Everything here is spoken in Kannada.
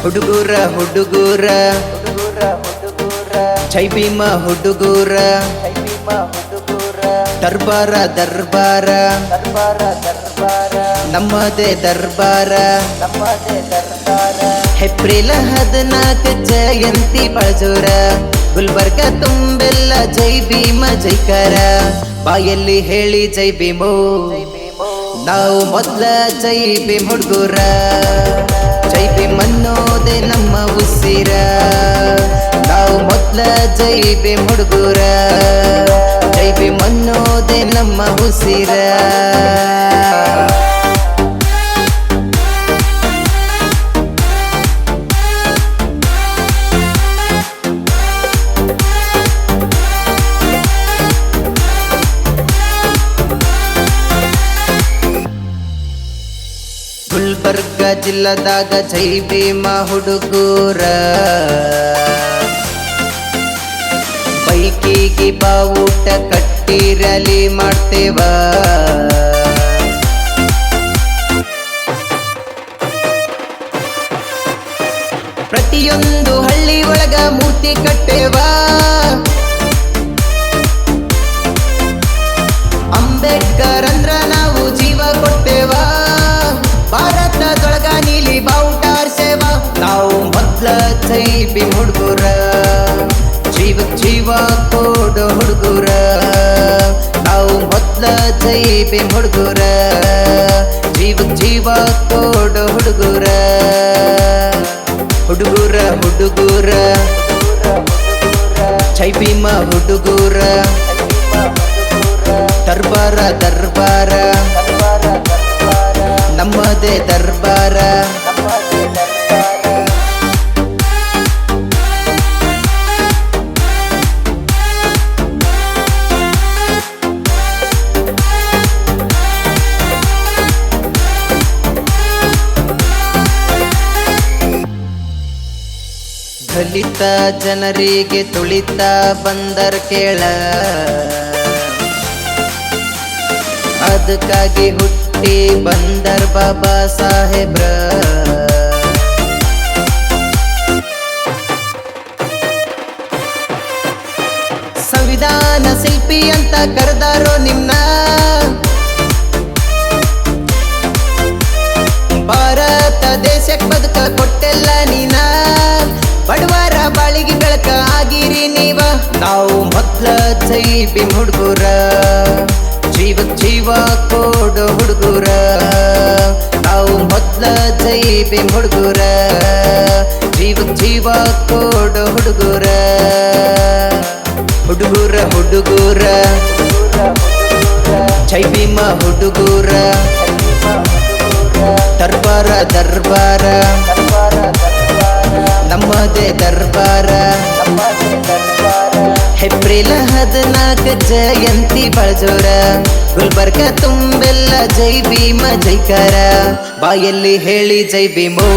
ಹುಡುಗೂರ ಹುಡುಗೂರ ಜೈ ಭೀಮ ಹುಡುಗೂರ ದರ್ಬಾರ ದರ್ಬಾರ ನಮ್ಮದೇ ದರ್ಬಾರ ಏಪ್ರಿಲ್ 14 ಜಯಂತಿ ಬಜೋರ ಗುಲ್ಬರ್ಗ ತುಂಬೆಲ್ಲ ಜೈ ಭೀಮ ಜೈಕಾರ ಬಾಯಲ್ಲಿ ಹೇಳಿ ಜೈ ಭೀಮೋ ನಾವು ಮೊದಲ ಜೈ ಭೀಮ್ ಹುಡುಗೂರ ಜೈ ಭೀಮ್ ಅನ್ನೋದೇ ನಮ್ಮ ಉಸಿರ ನಾವು ಮೊದಲ ಜೈ ಭೀಮ್ ಹುಡುಗೂರ ಜೈ ಭೀಮ್ ಅನ್ನೋದೇ ನಮ್ಮ ಉಸಿರ ಗುಲ್ಬರ್ಗ ಜಿಲ್ಲದಾಗ ಜೈ ಭೀಮ ಹುಡುಗೂರ ಬೈಕಿಗೆ ಬಾವುಟ ಕಟ್ಟಿರಲಿ ಮಾಡ್ತೇವ ಪ್ರತಿಯೊಂದು ಹಳ್ಳಿ ಒಳಗ ಮೂರ್ತಿ ಕಟ್ಟೇವ ಅಂಬೇಡ್ಕರ್ ಅಂದ್ರ ನಾವು ಜೀವ ಕೊಟ್ಟೇವ ಭಾರತದೊಳಗ ನೀಲಿ ಬಾವುಟ ಆರ್ಸೇವ ನಾವು ಮೊದ್ಲ ಜೈ ಭೀಮ್ ಹುಡುಗೂರ ಜೀವ ಕೊಡೋ ಹುಡುಗೂರ ನಾವು ಮೊದ್ಲ ಜೈ ಭೀಮ್ ಹುಡುಗೂರ ಜೀವ ಕೊಡೋ ಹುಡುಗೂರ ಹುಡುಗೂರ ಹುಡುಗೂರ ಜೈ ಭೀಮ ಹುಡುಗೂರ ದರ್ಬಾರ ದರ್ಬಾರ ನಮ್ಮದೇ ದರ್ಬಾರ ದಲಿತ ಜನರಿಗೆ ತುಳಿತ ಬಂದರ್ ಕೇಳ ಅದಕ್ಕಾಗಿ ಹುಟ್ಟಿ ಬಂದರ್ ಬಾಬಾ ಸಾಹೇಬ್ರ ಸಂವಿಧಾನ ಶಿಲ್ಪಿ ಅಂತ ಕರೆದಾರೋ ನಿಮ್ನ ಭಾರತ ದೇಶಕ್ಕೆ ಬದುಕ ಕೊಟ್ಟೆಲ್ಲ ನೀನ ಬಡವರ ಬಾಳಿಗೆ ಬೆಳಕ ಆಗಿರಿ ನೀವ ನಾವು ಮೊದ್ಲ ಜೈ ಭೀಮ್ ಹುಡುಗೂರ ಜೀವ ಕೊಡೋ ಹುಡುಗೂರ ನಾವು ಮೊದ್ಲ ಜೈ ಭೀಮ್ ಹುಡುಗೂರ ಜೀವ ಕೊಡೋ ಹುಡುಗೂರ ಹುಡುಗೂರ ಹುಡುಗೂರ ಜೈ ಭೀಮ ಹುಡುಗೂರ ದರ್ಬಾರ ದರ್ಬಾರ ನಮ್ಮದೇ ದರ್ಬಾರ ಏಪ್ರಿಲ್ 14 ಜಯಂತಿ ಬಜೋರ ಗುಲ್ಬರ್ಗ ತುಂಬೆಲ್ಲ ಜೈ ಭೀಮ ಜೈಕಾರ ಬಾಯಲ್ಲಿ ಹೇಳಿ ಜೈ ಭೀಮೋ